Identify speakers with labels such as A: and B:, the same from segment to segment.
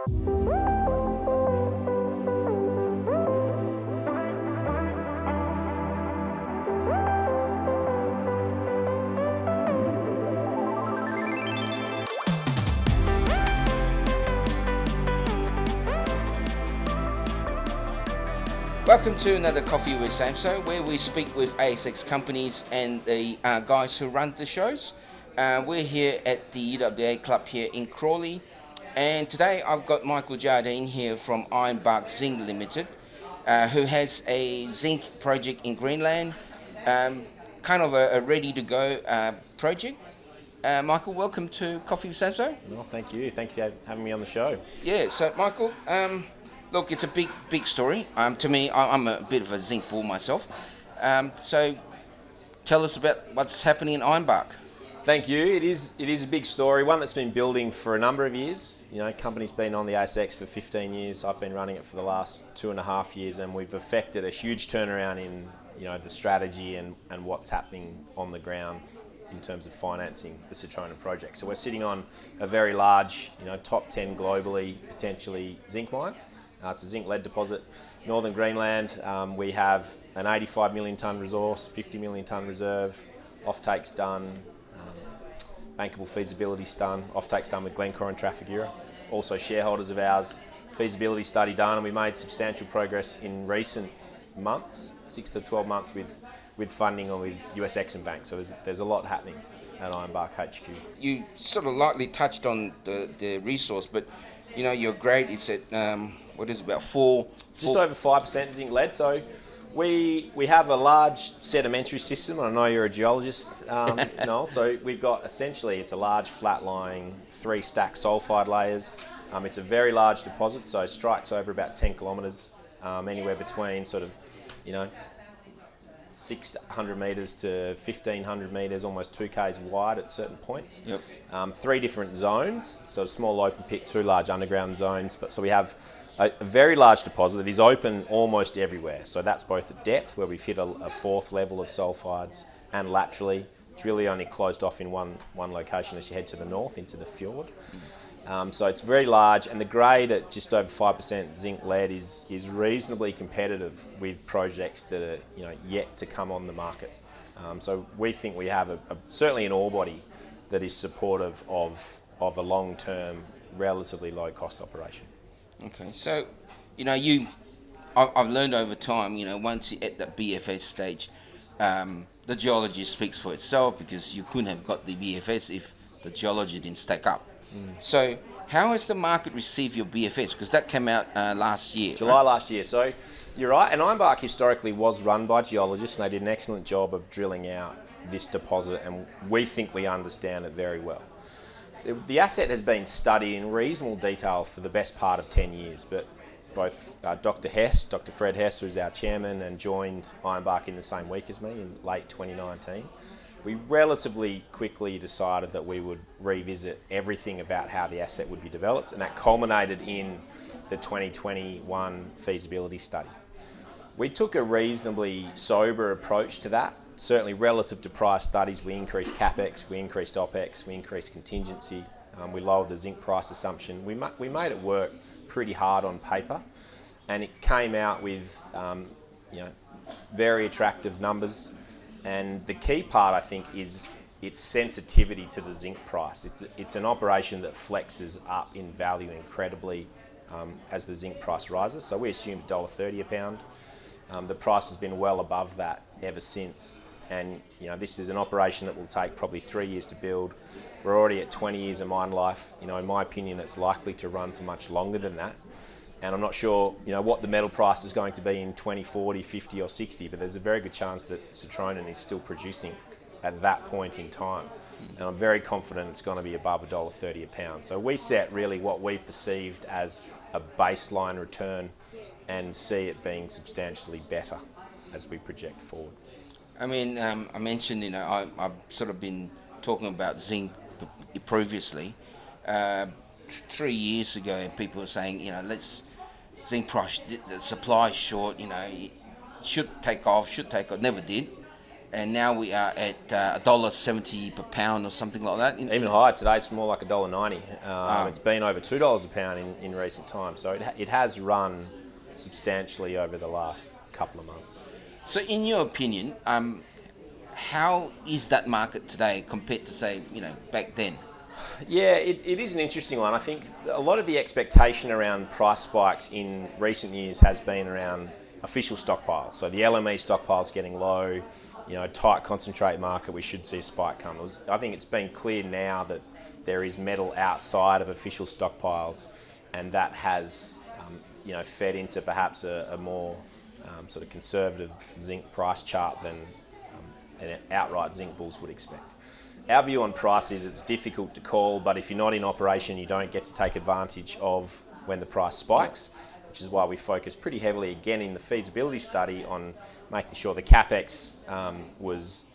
A: Welcome to another Coffee with Samso, where we speak with ASX companies and the guys who run the shows. We're here at the UWA Club here in Crawley, and today I've got Michael Jardine here from Ironbark Zinc Limited, who has a zinc project in Greenland, kind of a ready-to-go project. Michael, welcome to Coffee with Samso.
B: Well, thank you. Thank you for having me on the show.
A: Yeah, so Michael, look, it's a big story. To me, I'm a bit of a zinc bull myself. So tell us about what's happening in Ironbark.
B: Thank you. It is a big story, one that's been building for a number of years. You know, company's been on the ASX for 15 years. I've been running it for the last 2.5 years, and we've effected a huge turnaround in, you know, the strategy and what's happening on the ground in terms of financing the Citronen project. So we're sitting on a very large, you know, top 10 globally, potentially zinc mine. It's a zinc-lead deposit, northern Greenland. We have an 85 million tonne resource, 50 million tonne reserve, offtakes done, bankable feasibility done, offtakes done with Glencore and Trafigura. Also shareholders of ours, feasibility study done, and we made substantial progress in recent months, 6 to 12 months with funding or with US Exim Bank. So there's a lot happening at Ironbark HQ.
A: You sort of lightly touched on the resource, but you know, your grade is at what is it, about
B: just over 5% zinc lead. So we have a large sedimentary system. I know you're a geologist, Noel. So we've got essentially, it's a large flat-lying 3-stack sulfide layers. It's a very large deposit, so strikes over about 10 kilometres, anywhere between sort of, you know, 600 metres to 1,500 metres, almost 2 k's wide at certain points.
A: Yep.
B: 3 different zones, so a small open pit, 2 large underground zones. But so we have a very large deposit that is open almost everywhere. So that's both at depth, where we've hit a 4th level of sulfides, and laterally. It's really only closed off in one location as you head to the north into the fjord. So it's very large, and the grade at just over 5% zinc lead is reasonably competitive with projects that are, you know, yet to come on the market. So we think we have certainly an ore body that is supportive of a long-term, relatively low-cost operation.
A: Okay, so you know, I've learned over time, you know, once you're at the BFS stage, the geology speaks for itself, because you couldn't have got the BFS if the geology didn't stack up. So how has the market received your BFS? Because that came out last year.
B: July last year. So you're right. And Ironbark historically was run by geologists, and they did an excellent job of drilling out this deposit, and we think we understand it very well. The asset has been studied in reasonable detail for the best part of 10 years, but both Dr. Fred Hess, who's our chairman and joined Ironbark in the same week as me in late 2019, we relatively quickly decided that we would revisit everything about how the asset would be developed, and that culminated in the 2021 feasibility study. We took a reasonably sober approach to that. Certainly relative to prior studies, we increased CapEx, we increased OpEx, we increased contingency, we lowered the zinc price assumption. We made it work pretty hard on paper, and it came out with you know, very attractive numbers. And the key part, I think, is its sensitivity to the zinc price. It's an operation that flexes up in value incredibly as the zinc price rises. So we assumed $1.30 a pound. The price has been well above that ever since. And you know, this is an operation that will take probably 3 years to build. We're already at 20 years of mine life. You know, in my opinion, it's likely to run for much longer than that. And I'm not sure, you know, what the metal price is going to be in 20, 40, 50 or 60, but there's a very good chance that Citronen is still producing at that point in time. And I'm very confident it's going to be above $1.30 a pound. So we set really what we perceived as a baseline return and see it being substantially better as we project forward.
A: I mean, I mentioned, you know, I've sort of been talking about zinc previously. 3 years ago, people were saying, you know, zinc price, the supply is short, you know, it should take off, never did. and now we are at $1.70 per pound or something like that.
B: Even higher today, it's more like $1.90. It's been over $2 a pound in recent times, so it has run substantially over the last couple of months.
A: So, in your opinion, how is that market today compared to, say, back then?
B: Yeah, it is an interesting one. I think a lot of the expectation around price spikes in recent years has been around official stockpiles. So the LME stockpiles getting low, tight concentrate market, we should see a spike come. I think it's been clear now that there is metal outside of official stockpiles, and that has fed into perhaps a more sort of conservative zinc price chart than an outright zinc bulls would expect. Our view on price is it's difficult to call, but if you're not in operation, you don't get to take advantage of when the price spikes, which is why we focus pretty heavily again in the feasibility study on making sure the capex was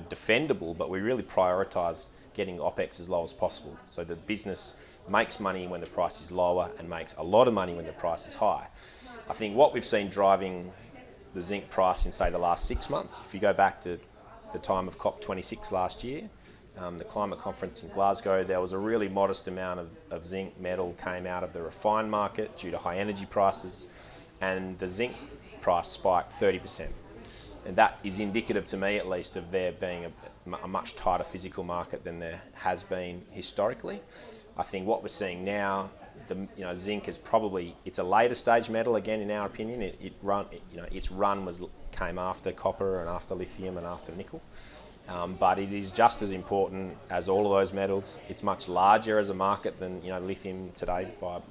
B: defendable, but we really prioritised getting OPEX as low as possible. So the business makes money when the price is lower and makes a lot of money when the price is high. I think what we've seen driving the zinc price in, say, the last 6 months, if you go back to the time of COP26 last year, the climate conference in Glasgow, there was a really modest amount of zinc metal came out of the refined market due to high energy prices, and the zinc price spiked 30%. And that is indicative to me, at least, of there being a much tighter physical market than there has been historically. I think what we're seeing now, zinc is it's a later stage metal again, in our opinion. Its run came after copper and after lithium and after nickel. But it is just as important as all of those metals. It's much larger as a market than lithium today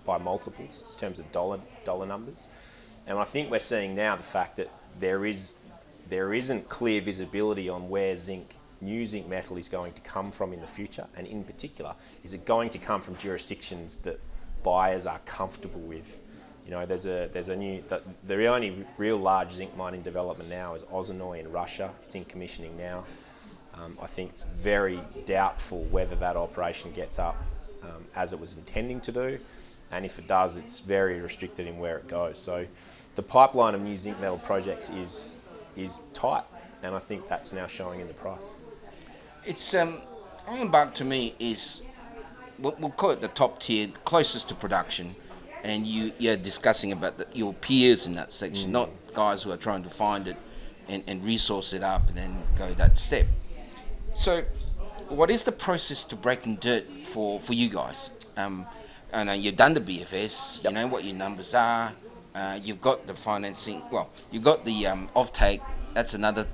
B: by multiples in terms of dollar numbers. And I think we're seeing now the fact that there isn't clear visibility on where new zinc metal is going to come from in the future, and in particular, is it going to come from jurisdictions that buyers are comfortable with? The only real large zinc mining development now is Ozernoye in Russia. It's in commissioning now. I think it's very doubtful whether that operation gets up as it was intending to do, and if it does, it's very restricted in where it goes. So the pipeline of new zinc metal projects is tight, and I think that's now showing in the price.
A: It's Ironbark to me is we'll call it the top tier, closest to production, and you're discussing about your peers in that section, not guys who are trying to find it and resource it up and then go that step. So, what is the process to breaking dirt for you guys? I know you've done the BFS, You know what your numbers are, you've got the financing, you've got the offtake, that's another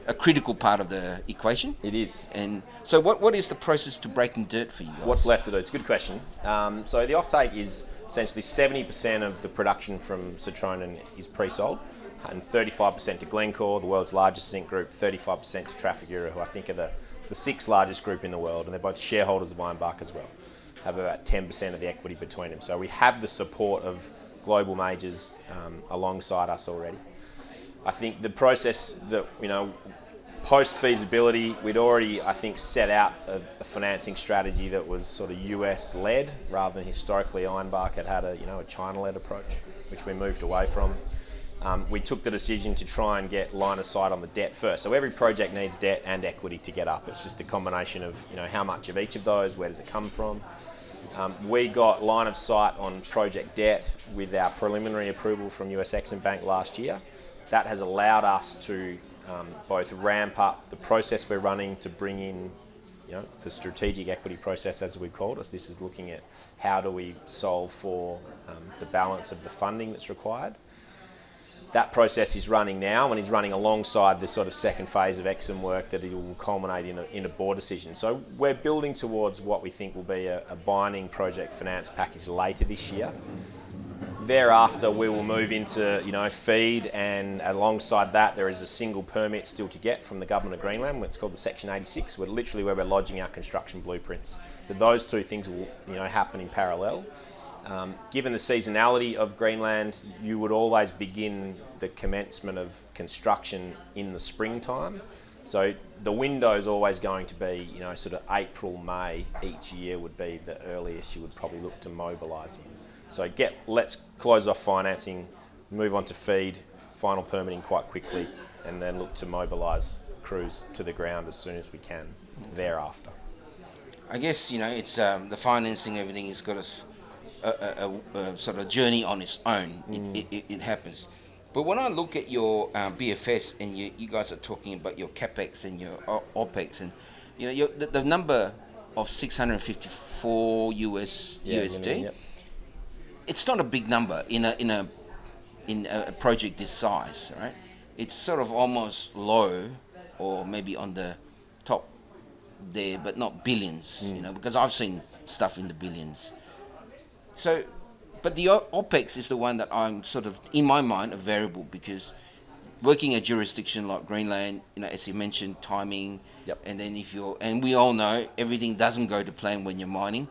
A: a critical part of the equation.
B: It is.
A: And so what is the process to breaking dirt for you guys?
B: What's left to do? It's a good question. So the offtake is essentially 70% of the production from Citronen is pre-sold, and 35% to Glencore, the world's largest zinc group, 35% to Trafigura, who I think are the sixth largest group in the world, and they're both shareholders of Ironbark as well, have about 10% of the equity between them. So we have the support of global majors alongside us already. I think the process that, post-feasibility, we'd already, I think, set out a financing strategy that was sort of US-led, rather than historically Ironbark had a China-led approach, which we moved away from. We took the decision to try and get line of sight on the debt first. So every project needs debt and equity to get up. It's just a combination of, how much of each of those, where does it come from? We got line of sight on project debt with our preliminary approval from US Exim Bank last year. That has allowed us to both ramp up the process we're running to bring in the strategic equity process, as we've called it. This is looking at how do we solve for the balance of the funding that's required. That process is running now, and is running alongside the sort of second phase of Exim work that it will culminate in a board decision. So we're building towards what we think will be a binding project finance package later this year. Thereafter, we will move into FEED, and alongside that, there is a single permit still to get from the government of Greenland. It's called the Section 86. Where we're lodging our construction blueprints. So those two things will happen in parallel. Given the seasonality of Greenland, you would always begin the commencement of construction in the springtime. So the window is always going to be, sort of April, May each year would be the earliest you would probably look to mobilise in. So let's close off financing, move on to FEED, final permitting quite quickly, and then look to mobilise crews to the ground as soon as we can thereafter.
A: I guess, it's the financing, everything has got a sort of journey on its own. It happens. But when I look at your BFS, and you guys are talking about your capex and your opex, and the number of 654 USD,
B: million, yep.
A: it's not a big number in a project this size, right? It's sort of almost low, or maybe on the top there, but not billions, because I've seen stuff in the billions. So, but the OPEX is the one that I'm sort of, in my mind, a variable, because working a jurisdiction like Greenland, as you mentioned, timing,
B: Yep.
A: and then and we all know everything doesn't go to plan when you're mining.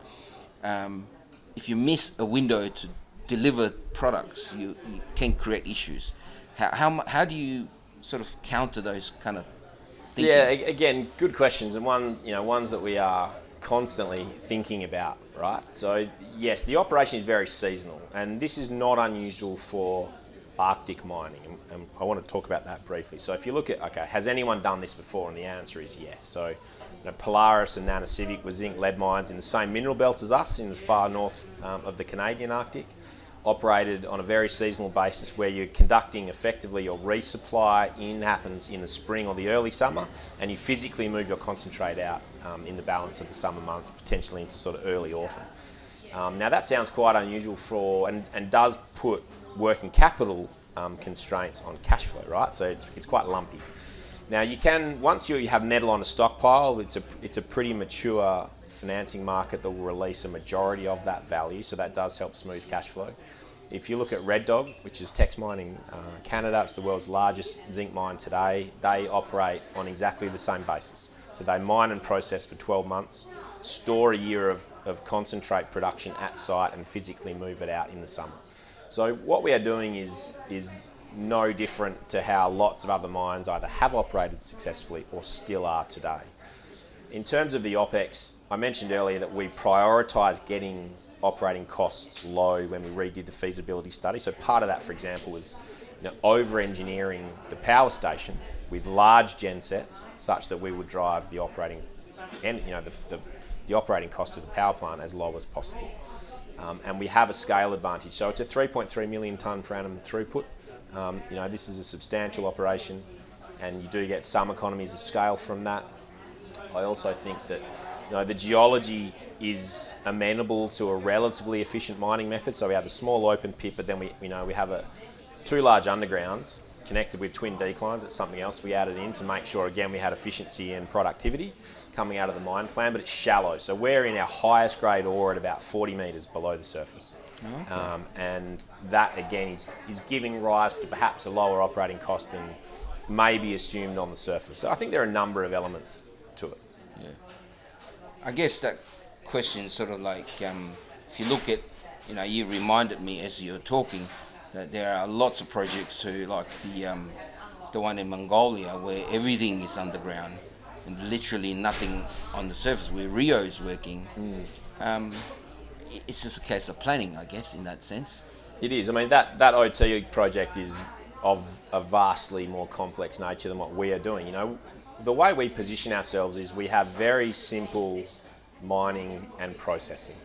A: If you miss a window to deliver products, you can create issues. How do you sort of counter those kind of thinking?
B: Yeah, again, good questions, and ones that we are constantly thinking about, right? So yes, the operation is very seasonal, and this is not unusual for Arctic mining, and I want to talk about that briefly. So if you look at, has anyone done this before? And the answer is yes. So Polaris and Nanoscivic were zinc lead mines in the same mineral belt as us, in the far north of the Canadian Arctic, operated on a very seasonal basis, where you're conducting effectively your resupply happens in the spring or the early summer, and you physically move your concentrate out in the balance of the summer months, potentially into sort of early autumn. Now that sounds quite unusual and does put working capital constraints on cash flow, right? So it's quite lumpy. Now once you have metal on a stockpile, it's a pretty mature financing market that will release a majority of that value, so that does help smooth cash flow. If you look at Red Dog, which is Tex Mining Canada, it's the world's largest zinc mine today. They operate on exactly the same basis. So they mine and process for 12 months, store a year of concentrate production at site, and physically move it out in the summer. So what we are doing is no different to how lots of other mines either have operated successfully or still are today. In terms of the OPEX, I mentioned earlier that we prioritise getting operating costs low when we redid the feasibility study. So part of that, for example, was over-engineering the power station with large gen sets, such that we would drive the operating and the operating cost of the power plant as low as possible. And we have a scale advantage. So it's a 3.3 million tonne per annum throughput. This is a substantial operation, and you do get some economies of scale from that. I also think that the geology is amenable to a relatively efficient mining method. So we have a small open pit, but then we have two large undergrounds connected with twin declines. It's something else we added in to make sure, again, we had efficiency and productivity coming out of the mine plan, but it's shallow. So we're in our highest grade ore at about 40 metres below the surface. Okay. And that, again, is giving rise to perhaps a lower operating cost than may be assumed on the surface. So I think there are a number of elements to it.
A: Yeah. I guess that question sort of like, if you look at, you reminded me as you're talking that there are lots of projects like the one in Mongolia, where everything is underground and literally nothing on the surface, where Rio is working. It's just a case of planning, I guess, in that sense.
B: It is. I mean, that OT project is of a vastly more complex nature than what we are doing. The way we position ourselves is we have very simple mining and processing.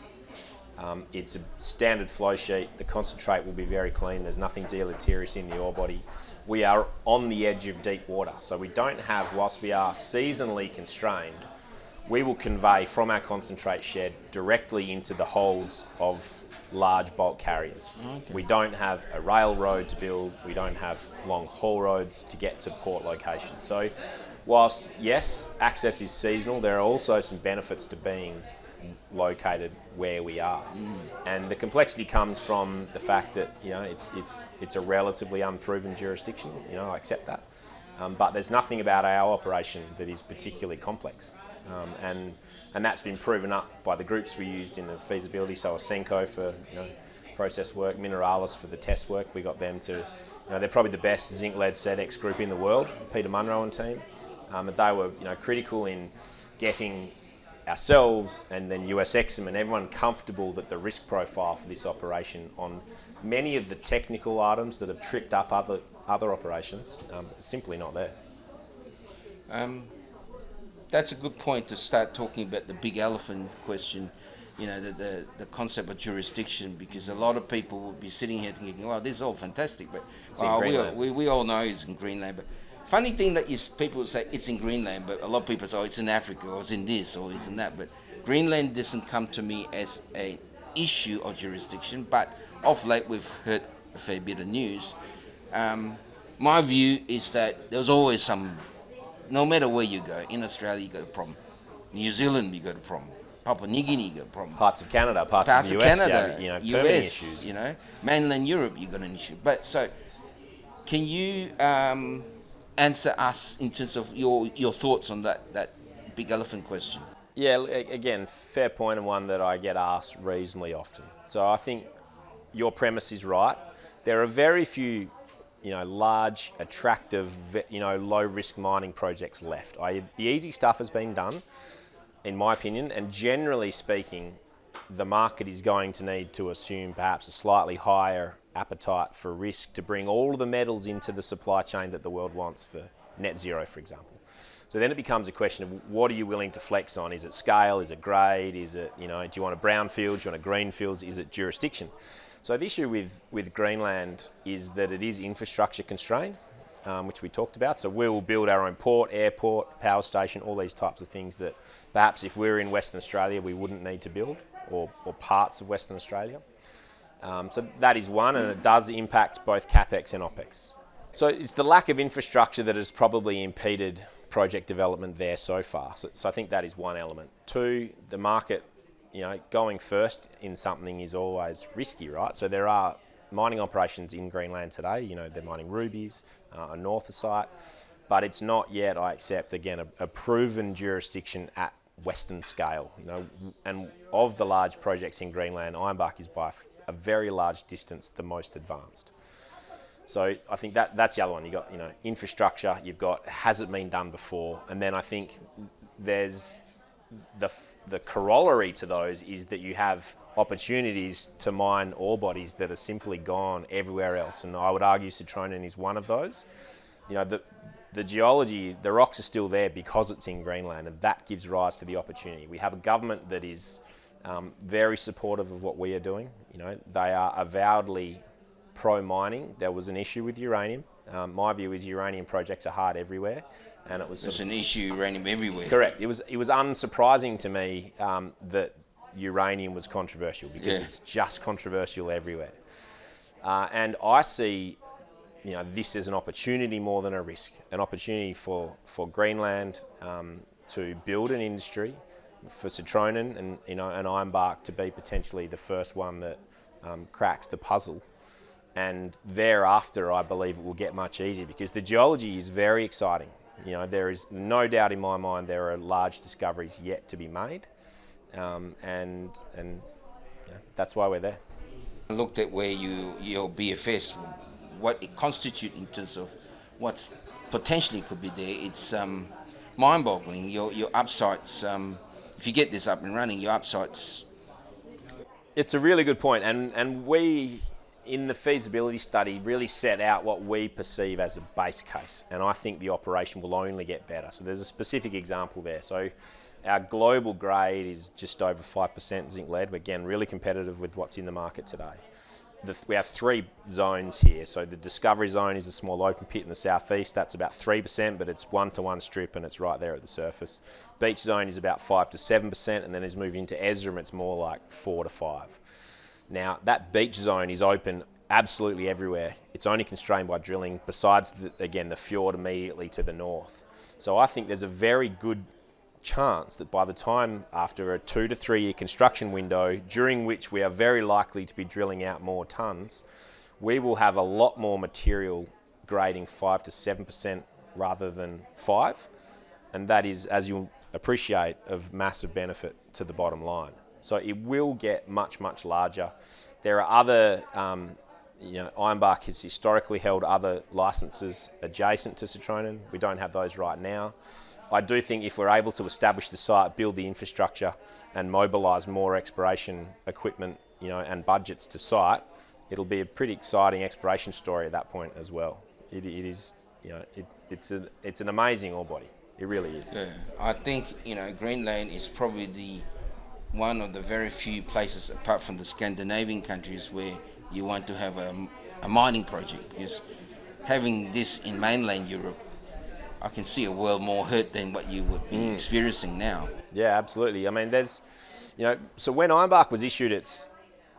B: It's a standard flow sheet. The concentrate will be very clean. There's nothing deleterious in the ore body. We are on the edge of deep water, so we don't have, whilst we are seasonally constrained, we will convey from our concentrate shed directly into the holds of large bulk carriers. Okay. We don't have a railroad to build. We don't have long haul roads to get to port locations. So whilst, yes, access is seasonal, there are also some benefits to being located where we are. And the complexity comes from the fact that it's a relatively unproven jurisdiction. I accept that, but there's nothing about our operation that is particularly complex, and that's been proven up by the groups we used in the feasibility. So Ausenco for process work, Mineralis for the test work. We got them to, they're probably the best zinc-lead SEDEX group in the world, Peter Munro and team, and they were critical in getting ourselves and then US Exim and everyone comfortable that the risk profile for this operation on many of the technical items that have tripped up other operations is simply not there.
A: Um, that's a good point to start talking about the big elephant question, the concept of jurisdiction, because a lot of people will be sitting here thinking, well, this is all fantastic, but
B: It's in Greenland.
A: we all know it's in Greenland. But funny thing that is people say it's in Greenland, but a lot of people say, oh, it's in Africa, or it's in this, or it's in that. But Greenland doesn't come to me as a issue of jurisdiction, but of late we've heard a fair bit of news. My view is that there's always some, no matter where you go, in Australia you got a problem, New Zealand you got a problem, Papua New Guinea you got a problem,
B: Parts of Canada, parts of the US,
A: Canada,
B: permitting
A: US,
B: issues.
A: Mainland Europe you got an issue. But so, can you answer us in terms of your thoughts on that big elephant question?
B: Yeah, again, fair point, and one that I get asked reasonably often. So I think your premise is right. There are very few, large, attractive, low-risk mining projects left. The easy stuff has been done, in my opinion, and generally speaking, the market is going to need to assume perhaps a slightly higher appetite for risk to bring all of the metals into the supply chain that the world wants for net zero, for example. So then it becomes a question of what are you willing to flex on? Is it scale? Is it grade? Is it, do you want a brownfield? Do you want a greenfield? Is it jurisdiction? So the issue with Greenland is that it is infrastructure constrained, which we talked about. So we'll build our own port, airport, power station, all these types of things that perhaps if we're in Western Australia, we wouldn't need to build, or parts of Western Australia. So that is one, and it does impact both CapEx and OpEx. So it's the lack of infrastructure that has probably impeded project development there so far. So I think that is one element. Two, the market, going first in something is always risky, right? So there are mining operations in Greenland today. They're mining rubies, a northsite, but it's not yet, I accept, again, a proven jurisdiction at Western scale. And of the large projects in Greenland, Ironbark is by a very large distance the most advanced. So I think that's the other one. You've got, infrastructure, you've got, has it been done before? And then I think there's the corollary to those is that you have opportunities to mine ore bodies that are simply gone everywhere else. And I would argue Citronen is one of those. The geology, the rocks are still there because it's in Greenland, and that gives rise to the opportunity. We have a government that is very supportive of what we are doing. They are avowedly pro-mining. There was an issue with uranium. My view is uranium projects are hard everywhere, and it was.
A: There's an issue uranium everywhere.
B: Correct. It was unsurprising to me that uranium was controversial because it's just controversial everywhere, and I see, this as an opportunity more than a risk. An opportunity for Greenland to build an industry, for Citronen and Ironbark to be potentially the first one that cracks the puzzle. And thereafter, I believe it will get much easier because the geology is very exciting. There is no doubt in my mind there are large discoveries yet to be made, and that's why we're there.
A: I looked at where your BFS, what it constitutes in terms of what's potentially could be there. It's mind-boggling. Your upsides. If you get this up and running, your upsides.
B: It's a really good point, and we, in the feasibility study, really set out what we perceive as a base case, and I think the operation will only get better. So there's a specific example there. So our global grade is just over 5% zinc-lead. We're, again, really competitive with what's in the market today. We have three zones here. So the discovery zone is a small open pit in the southeast. That's about 3%, but it's 1-to-1 strip and it's right there at the surface. Beach zone is about 5 to 7%, and then as we move into Ezram, it's more like 4 to 5. Now, that beach zone is open absolutely everywhere. It's only constrained by drilling, besides, the fjord immediately to the north. So I think there's a very good chance that by the time, after a 2 to 3 year construction window, during which we are very likely to be drilling out more tonnes, we will have a lot more material grading 5 to 7% rather than 5. And that is, as you'll appreciate, of massive benefit to the bottom line. So it will get much, much larger. There are other, Ironbark has historically held other licenses adjacent to Citronen. We don't have those right now. I do think if we're able to establish the site, build the infrastructure, and mobilise more exploration equipment, and budgets to site, it'll be a pretty exciting exploration story at that point as well. It is, it's an amazing ore body. It really is.
A: Yeah, I think Greenland is probably one of the very few places, apart from the Scandinavian countries, where you want to have a mining project, because having this in mainland Europe, I can see a world more hurt than what you would be experiencing now.
B: Yeah, absolutely. I mean, so when Ironbark was issued its,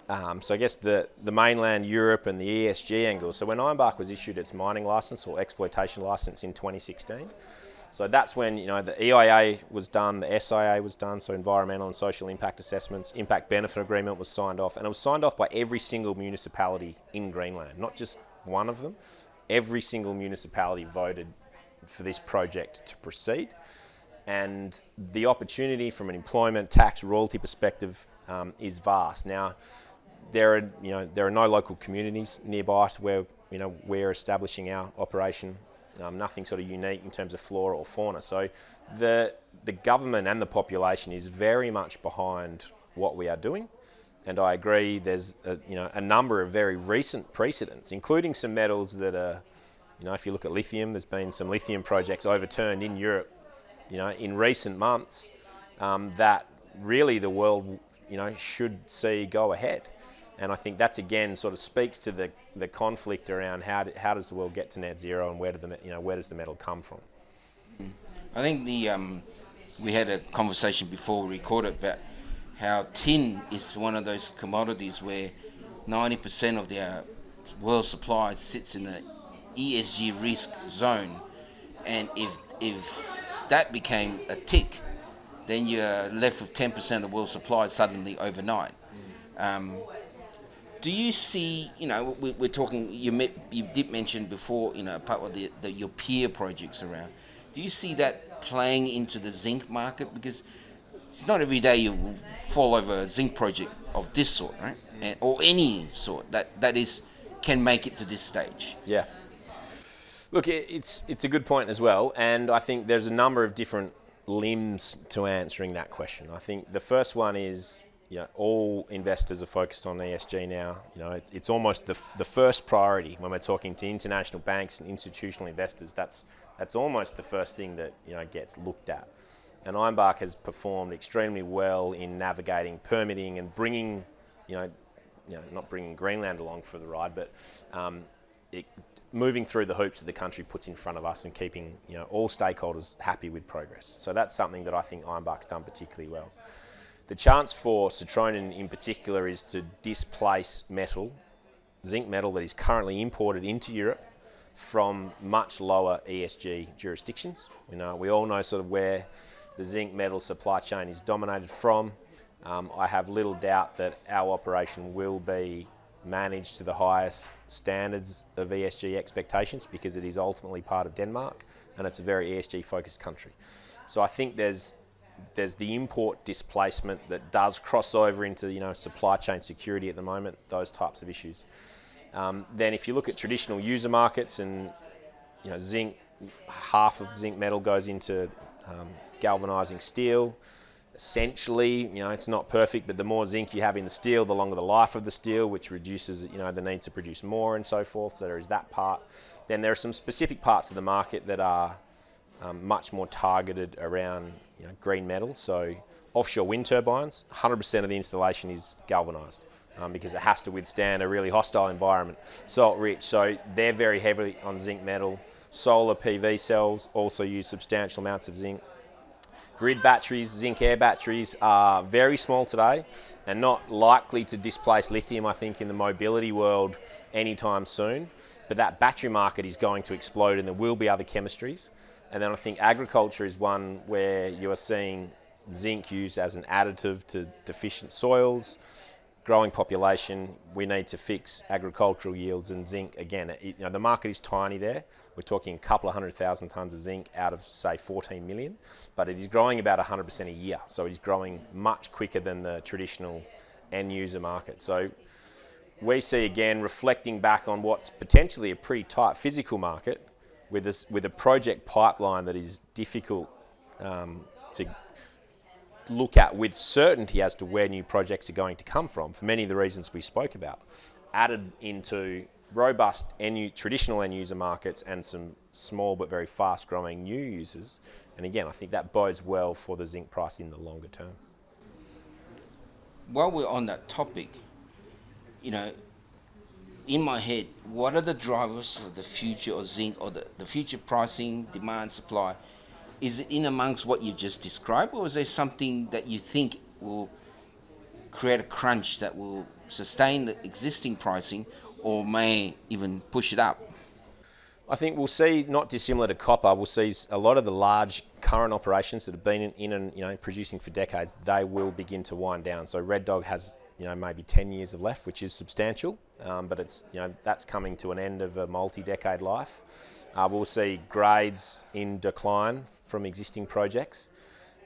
B: so I guess the mainland Europe and the ESG angle. So when Ironbark was issued its mining license or exploitation license in 2016, so that's when the EIA was done, the SIA was done, so environmental and social impact assessments, impact benefit agreement was signed off, and it was signed off by every single municipality in Greenland, not just one of them. Every single municipality voted for this project to proceed, and the opportunity from an employment, tax, royalty perspective is vast. Now, there are no local communities nearby to where we're establishing our operation. Nothing sort of unique in terms of flora or fauna. So the government and the population is very much behind what we are doing. And I agree, there's a number of very recent precedents, including some metals that are, if you look at lithium, there's been some lithium projects overturned in Europe, in recent months, that really the world, should see go ahead. And I think that's again sort of speaks to the conflict around how does the world get to net zero, and where does the metal come from?
A: I think we had a conversation before we recorded about how tin is one of those commodities where 90% of their world supply sits in the ESG risk zone, and if that became a tick, then you're left with 10% of the world supply suddenly overnight. Do you see, we're talking, you did mention before, part of your peer projects around. Do you see that playing into the zinc market? Because it's not every day you fall over a zinc project of this sort, right? Or any sort that can make it to this stage.
B: Yeah. Look, it's a good point as well, and I think there's a number of different limbs to answering that question. I think the first one is, all investors are focused on ESG now. It's almost the first priority when we're talking to international banks and institutional investors. That's almost the first thing that gets looked at. And Ironbark has performed extremely well in navigating permitting and bringing, not bringing Greenland along for the ride, but moving through the hoops that the country puts in front of us and keeping all stakeholders happy with progress. So that's something that I think Ironbark's done particularly well. The chance for Citronen in particular is to displace zinc metal that is currently imported into Europe from much lower ESG jurisdictions. We all know sort of where the zinc metal supply chain is dominated from. I have little doubt that our operation will be managed to the highest standards of ESG expectations, because it is ultimately part of Denmark and it's a very ESG focused country. So I think there's the import displacement that does cross over into supply chain security at the moment, those types of issues. Then if you look at traditional user markets, and zinc, half of zinc metal goes into galvanizing steel. Essentially, it's not perfect, but the more zinc you have in the steel, the longer the life of the steel, which reduces the need to produce more and so forth. So there is that part. Then there are some specific parts of the market that are much more targeted around green metals. So offshore wind turbines, 100% of the installation is galvanized because it has to withstand a really hostile environment, salt rich. So they're very heavily on zinc metal. Solar PV cells also use substantial amounts of zinc. Grid batteries, zinc air batteries, are very small today and not likely to displace lithium, I think, in the mobility world anytime soon. But that battery market is going to explode, and there will be other chemistries. And then I think agriculture is one where you are seeing zinc used as an additive to deficient soils. Growing population, we need to fix agricultural yields, and zinc, again, the market is tiny there. We're talking a couple of 100,000 tonnes of zinc out of, say, 14 million, but it is growing about 100% a year. So it is growing much quicker than the traditional end user market. So we see, again, reflecting back on what's potentially a pretty tight physical market with a project pipeline that is difficult to look at with certainty as to where new projects are going to come from, for many of the reasons we spoke about, added into robust traditional end user markets and some small but very fast growing new users. And again, I think that bodes well for the zinc price in the longer term.
A: While we're on that topic, you know, in my head, what are the drivers for the future of zinc, or the future pricing, demand, supply? Is it in amongst what you've just described, or is there something that you think will create a crunch that will sustain the existing pricing or may even push it up?
B: I think we'll see, not dissimilar to copper, we'll see a lot of the large current operations that have been in and producing for decades, they will begin to wind down. So Red Dog has maybe 10 years of left, which is substantial, but it's that's coming to an end of a multi-decade life. We'll see grades in decline from existing projects,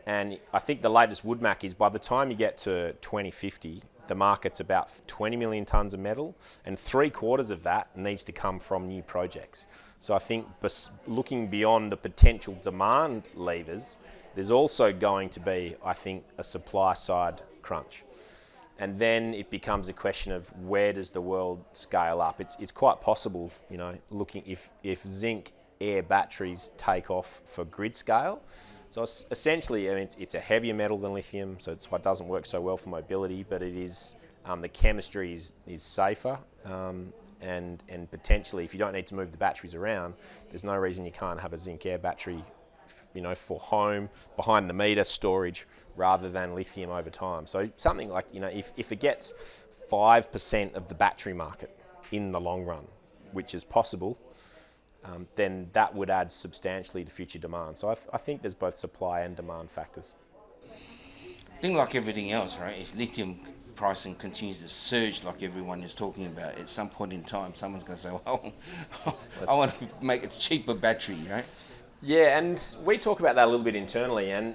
B: and I think the latest Woodmac is by the time you get to 2050, the market's about 20 million tonnes of metal, and 3/4 of that needs to come from new projects. So I think looking beyond the potential demand levers, there's also going to be, I think, a supply side crunch. And then it becomes a question of where does the world scale up? It's quite possible, looking if zinc air batteries take off for grid scale. So essentially, it's a heavier metal than lithium, so it's why it doesn't work so well for mobility, but it is, the chemistry is safer, and potentially, if you don't need to move the batteries around, there's no reason you can't have a zinc air battery, for home, behind the meter storage, rather than lithium over time. So something like, if it gets 5% of the battery market in the long run, which is possible, then that would add substantially to future demand. So I think there's both supply and demand factors.
A: I think like everything else, right? If lithium pricing continues to surge like everyone is talking about, at some point in time, someone's going to say, well, I want to make a cheaper battery, right?
B: Yeah, and we talk about that a little bit internally, and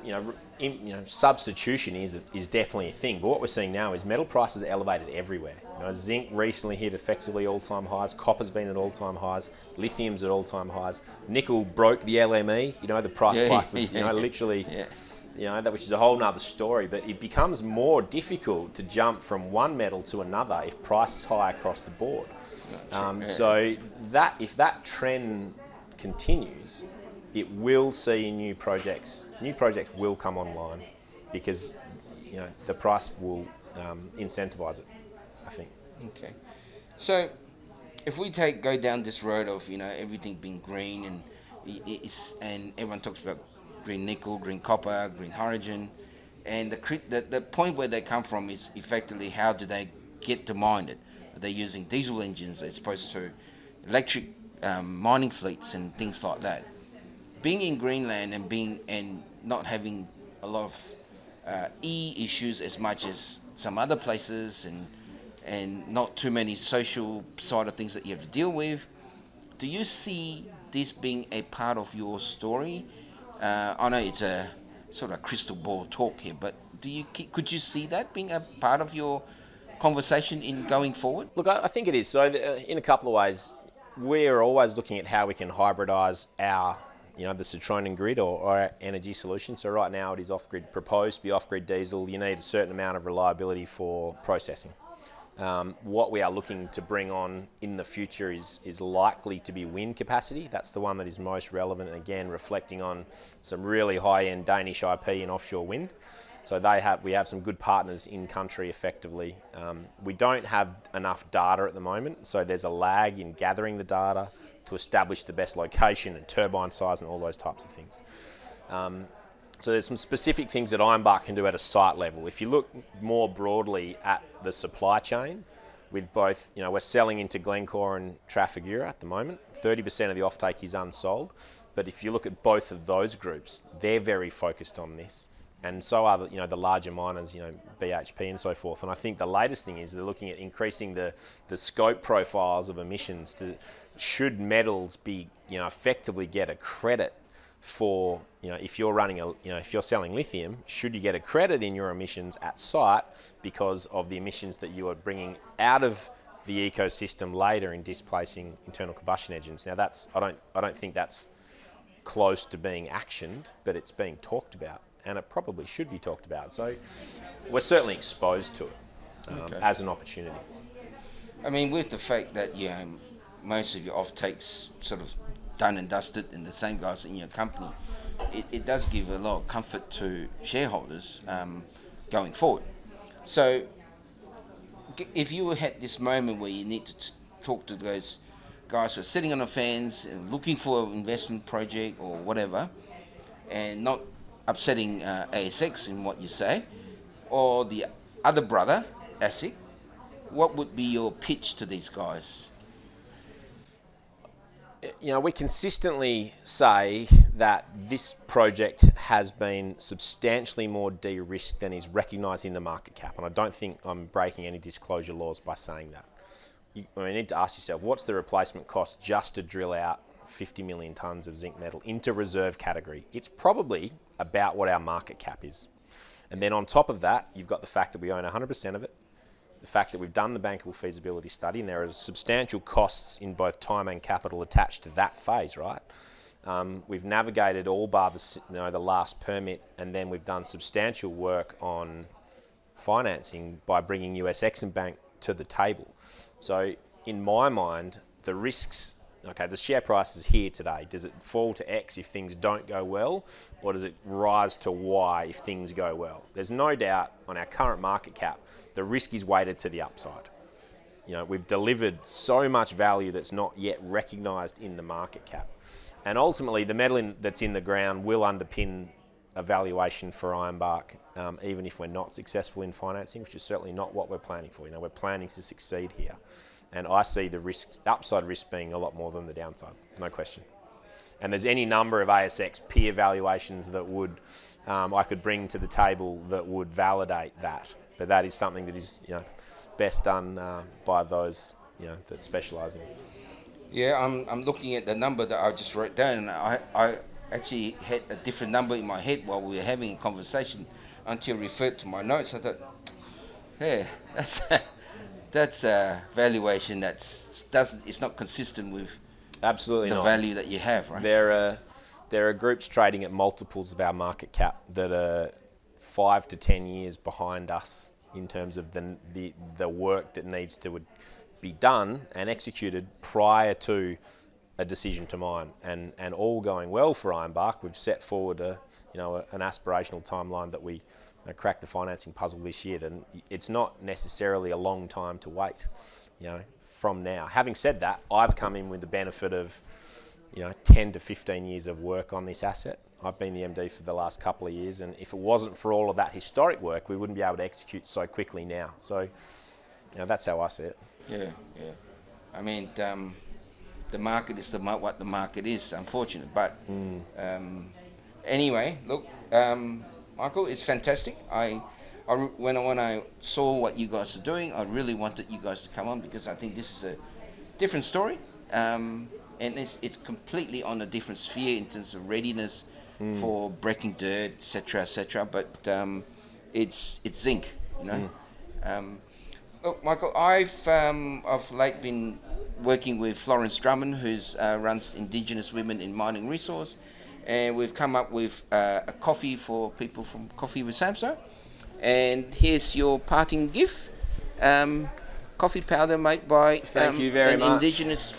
B: substitution is definitely a thing. But what we're seeing now is metal prices are elevated everywhere. Zinc recently hit effectively all-time highs. Copper's been at all-time highs. Lithium's at all-time highs. Nickel broke the LME. The price spike was literally. Yeah. That, which is a whole nother story. But it becomes more difficult to jump from one metal to another if price is high across the board. So that if that trend continues, it will see new projects will come online, because the price will incentivise it, I think.
A: Okay, so if we go down this road of everything being green, and everyone talks about green nickel, green copper, green hydrogen, and the point where they come from is effectively how do they get to mine it? Are they using diesel engines as opposed to electric mining fleets and things like that? Being in Greenland and not having a lot of issues as much as some other places, and not too many social side of things that you have to deal with, do you see this being a part of your story? I know it's a sort of crystal ball talk here, but could you see that being a part of your conversation in going forward?
B: Look, I think it is. So in a couple of ways, we're always looking at how we can hybridise our the Citronen grid or our energy solution. So right now it is off-grid, proposed to be off-grid diesel. You need a certain amount of reliability for processing. What we are looking to bring on in the future is likely to be wind capacity. That's the one that is most relevant, and again, reflecting on some really high-end Danish IP in offshore wind. So we have some good partners in country effectively. We don't have enough data at the moment, so there's a lag in gathering the data to establish the best location and turbine size and all those types of things. So there's some specific things that Ironbark can do at a site level. If you look more broadly at the supply chain, with both, we're selling into Glencore and Trafigura at the moment. 30% of the offtake is unsold. But if you look at both of those groups, they're very focused on this. And so are the larger miners, BHP and so forth. And I think the latest thing is they're looking at increasing the scope profiles of emissions should metals be, effectively get a credit for, if you're running if you're selling lithium, should you get a credit in your emissions at site because of the emissions that you are bringing out of the ecosystem later in displacing internal combustion engines. Now I don't think that's close to being actioned, but it's being talked about, and it probably should be talked about. So we're certainly exposed to it as an opportunity.
A: I mean, with the fact that most of your offtakes sort of done and dusted, and the same guys in your company, it does give a lot of comfort to shareholders going forward. So if you had this moment where you need to talk to those guys who are sitting on the fence and looking for an investment project or whatever, and not upsetting ASX in what you say, or the other brother, ASIC, what would be your pitch to these guys?
B: We consistently say that this project has been substantially more de-risked than is recognised in the market cap, and I don't think I'm breaking any disclosure laws by saying that. You need to ask yourself, what's the replacement cost just to drill out 50 million tonnes of zinc metal into reserve category? It's probably about what our market cap is. And then on top of that, you've got the fact that we own 100% of it, the fact that we've done the Bankable Feasibility Study, and there are substantial costs in both time and capital attached to that phase, right? We've navigated all bar the last permit, and then we've done substantial work on financing by bringing US Exim Bank to the table. So in my mind, the risks, okay, the share price is here today. Does it fall to X if things don't go well, or does it rise to Y if things go well? There's no doubt on our current market cap, the risk is weighted to the upside. We've delivered so much value that's not yet recognised in the market cap. And ultimately, the metal that's in the ground will underpin a valuation for Ironbark, even if we're not successful in financing, which is certainly not what we're planning for. We're planning to succeed here. And I see the upside risk being a lot more than the downside, no question. And there's any number of ASX peer valuations that I could bring to the table that would validate that. But that is something that is, best done by those, that specialise in it.
A: Yeah, I'm looking at the number that I just wrote down, and I actually had a different number in my head while we were having a conversation until I referred to my notes. I thought, yeah, that's a valuation it's not consistent with
B: absolutely
A: the value that you have, right?
B: There are groups trading at multiples of our market cap that are 5 to 10 years behind us in terms of the work that needs to be done and executed prior to a decision to mine. And all going well for Ironbark, we've set forward an aspirational timeline that we crack the financing puzzle this year. Then it's not necessarily a long time to wait, from now. Having said that, I've come in with the benefit of 10 to 15 years of work on this asset. I've been the MD for the last couple of years, and if it wasn't for all of that historic work, we wouldn't be able to execute so quickly now. So, that's how I see it.
A: Yeah. I mean, the market is what the market is, unfortunate. But anyway, look, Michael, it's fantastic. When I saw what you guys are doing, I really wanted you guys to come on because I think this is a different story, and it's completely on a different sphere in terms of readiness for breaking dirt, etc. But it's zinc, Look, Michael, I've of late been working with Florence Drummond, who runs Indigenous Women in Mining Resource, and we've come up with a coffee for people from Coffee with Samso. And here's your parting gift: coffee powder made by
B: Thank you very much.
A: Indigenous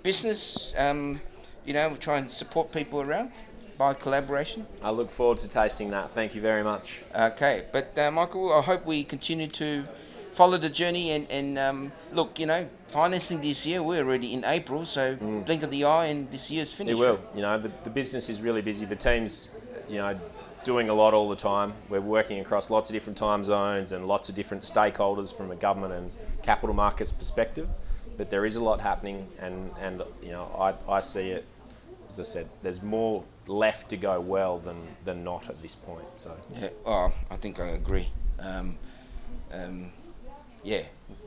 A: business. We try and support people around by collaboration.
B: I look forward to tasting that. Thank you very much.
A: Okay, but Michael, I hope we continue to follow the journey and look, financing this year, we're already in April, so blink of the eye and this year's finished.
B: It will. The business is really busy. The team's, doing a lot all the time. We're working across lots of different time zones and lots of different stakeholders from a government and capital markets perspective. But there is a lot happening, and I see it, as I said, there's more left to go well than not at this point. So
A: yeah, I think I agree. Yeah,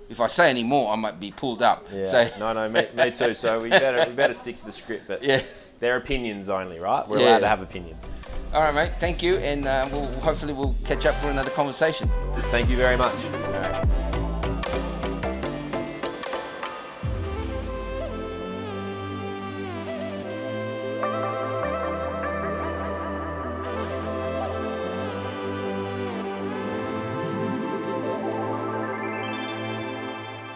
A: if I say any more, I might be pulled up.
B: Yeah.
A: So
B: No, me too. So we better stick to the script. But
A: yeah,
B: they're opinions only, right? We're allowed to have opinions.
A: All right, mate. Thank you, and hopefully we'll catch up for another conversation.
B: Thank you very much.